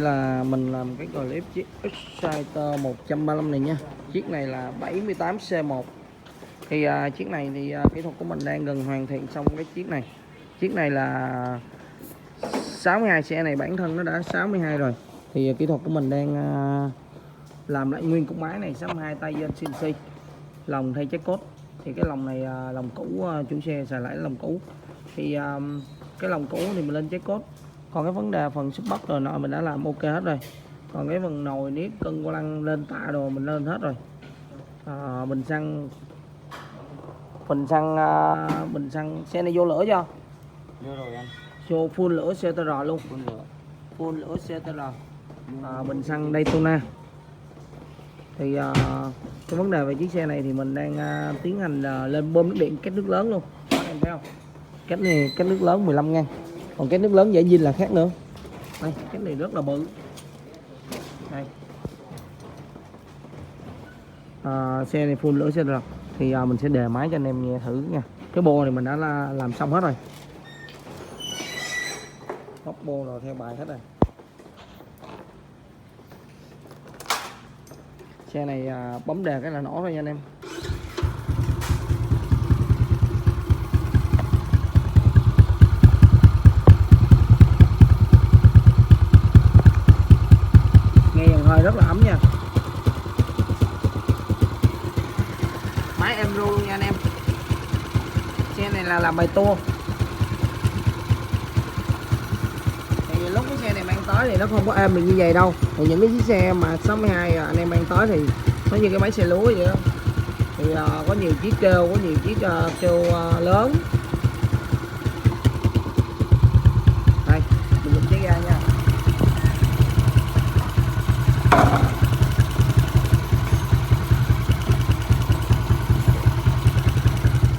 Là mình làm cái clip chiếc Exciter 135 này nha. Chiếc này là 78C1. Thì chiếc này thì kỹ thuật của mình đang gần hoàn thiện xong cái chiếc này. Chiếc này là 62, xe này bản thân nó đã 62 rồi. Thì kỹ thuật của mình đang làm lại nguyên cục máy này, 62 tay trên CNC. Lồng thay trái cốt. Thì cái lồng này lồng cũ, chủ xe xài lại lồng cũ. Thì cái lồng cũ thì mình lên trái cốt. Còn cái vấn đề phần sub box rồi nọ mình đã làm ok hết rồi. Còn cái phần nồi niết cân cô lăng lên tạ đồ mình lên hết rồi. Bình xăng xe này vô lửa chưa? Vô rồi anh. Vô full lửa CTR luôn. Full lửa CTR. Bình xăng Daytona. Thì cái vấn đề về chiếc xe này thì mình đang tiến hành lên bơm nước điện két nước lớn luôn. Đó, em thấy không? Két này két nước lớn 15 ngàn. Còn cái nước lớn dễ zin là khác nữa. Đây, cái này rất là bự. Đây. Xe này full lửa xe rồi. Thì mình sẽ đề máy cho anh em nghe thử nha. Cái bô này mình đã làm xong hết rồi. Góc bô rồi theo bài hết rồi. Xe này bấm đề cái là nổ rồi nha anh em. Nghe dàn hơi rất là ấm nha. Máy em ru luôn nha anh em. Xe này là làm bài tua. Thì lúc cái xe này mang tới thì nó không có êm được như vậy đâu. Thì những cái chiếc xe mà 62 anh em mang tới thì nó như cái máy xe lúa vậy đó. Thì có nhiều chiếc kêu, có nhiều chiếc kêu lớn. Đây, mình dùng chiếc ga nha.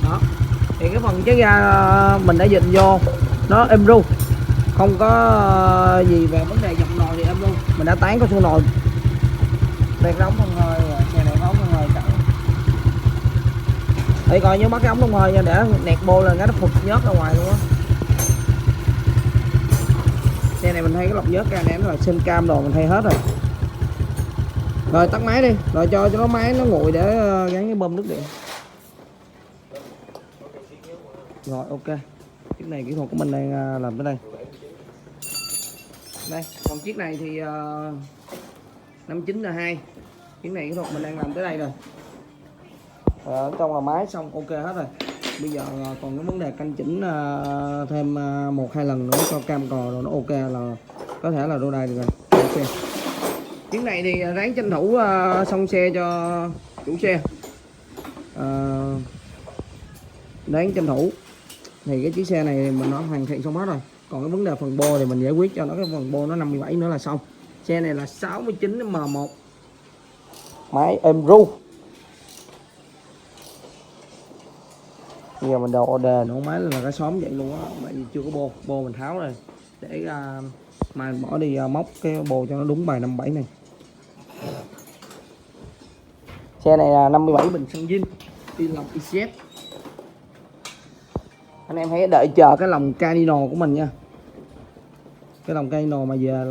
Đó. Thì cái phần chiếc ga mình đã dịnh vô nó êm ru. Không có gì về vấn đề dòng nồi thì em luôn. Mình đã tán có xu nồi. Đây cái ống thông hơi, xe này có ống thông hơi cẳng. Để coi nhớ bắt cái ống thông hơi nha, để nẹt bô lên cái nó phụt nhớt ra ngoài luôn á. Xe này mình thay cái lọc nhớt ra nè, nó là sinh cam đồ mình thay hết rồi. Rồi tắt máy đi, rồi cho nó máy nó nguội để gắn cái bơm nước điện. Rồi ok. Chiếc này kỹ thuật của mình đang làm tới đây. Đây, còn chiếc này thì 59 là 2. Chiếc này kỹ thuật mình đang làm tới đây rồi. Ở trong là máy xong ok hết rồi. Bây giờ còn cái vấn đề canh chỉnh thêm 1-2 lần nữa cho cam cò rồi nó ok là có thể là đô đài được rồi. Ok. Chiếc này thì ráng tranh thủ xong xe cho chủ xe. Ráng tranh thủ. Thì cái chiếc xe này mình nó hoàn thiện xong hết rồi. Còn cái vấn đề phần bô thì mình giải quyết cho nó, cái phần bô nó 57 nữa là xong. Xe này là 69 M1. Máy êm ru. Bây giờ mình đầu đề nổ máy là cái xóm vậy luôn á, bởi vì chưa có bô. Bô mình tháo rồi. Để mà bỏ đi móc cái bô cho nó đúng bài 57 này. Xe này là 57 bình xăng zin, đi lọc ICS. Anh em hãy đợi chờ cái lồng Canino của mình nha. Cái lồng Canino mà về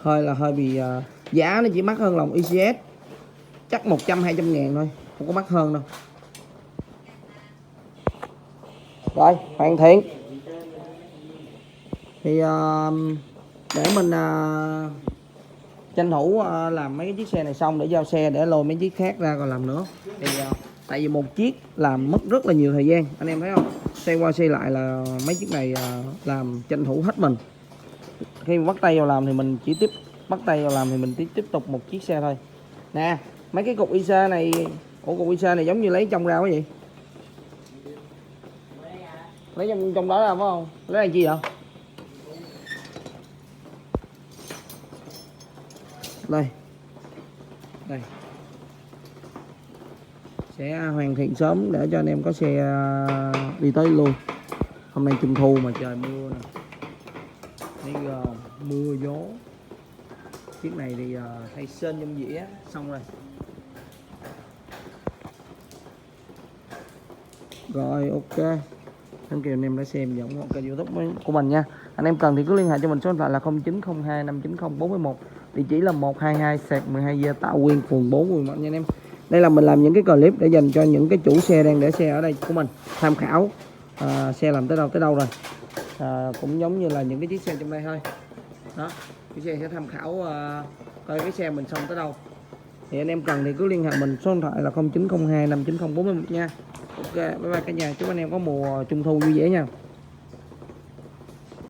là hơi bị giá nó chỉ mắc hơn lồng ICS. Chắc 100-200 ngàn thôi, không có mắc hơn đâu. Rồi, hoàn thiện. Thì để mình tranh thủ làm mấy cái chiếc xe này xong để giao xe, để lôi mấy chiếc khác ra còn làm nữa. Thì tại vì một chiếc làm mất rất là nhiều thời gian, anh em thấy không? Xe qua xe lại là mấy chiếc này làm tranh thủ hết mình. Khi mà bắt tay vào làm thì mình chỉ tiếp tục một chiếc xe thôi. Nè, mấy cái cục IC này, cục IC này giống như lấy trong ra cái gì? Lấy trong đó ra phải không? Lấy là chi vậy? Đây. Sẽ hoàn thiện sớm để cho anh em có xe đi tới luôn. Hôm nay trung thu mà trời mưa nè. Thấy mưa gió. Chiếc này thì thay sên trong dĩa xong rồi. Rồi ok. Thank you anh em đã xem và ủng hộ kênh YouTube của mình nha. Anh em cần thì cứ liên hệ cho mình số điện thoại là 0902 590 411, địa chỉ là 122/12 Tạ Quyên, phường 4, quận 1 nha anh em. Đây là mình làm những cái clip để dành cho những cái chủ xe đang để xe ở đây của mình tham khảo xe làm tới đâu rồi. Cũng giống như là những cái chiếc xe trong đây thôi đó, cái xe sẽ tham khảo coi cái xe mình xong tới đâu. Thì anh em cần thì cứ liên hệ mình số điện thoại là 0902 590 411 nha. Ok, bye bye cả nhà, chúc anh em có mùa trung thu vui vẻ nha.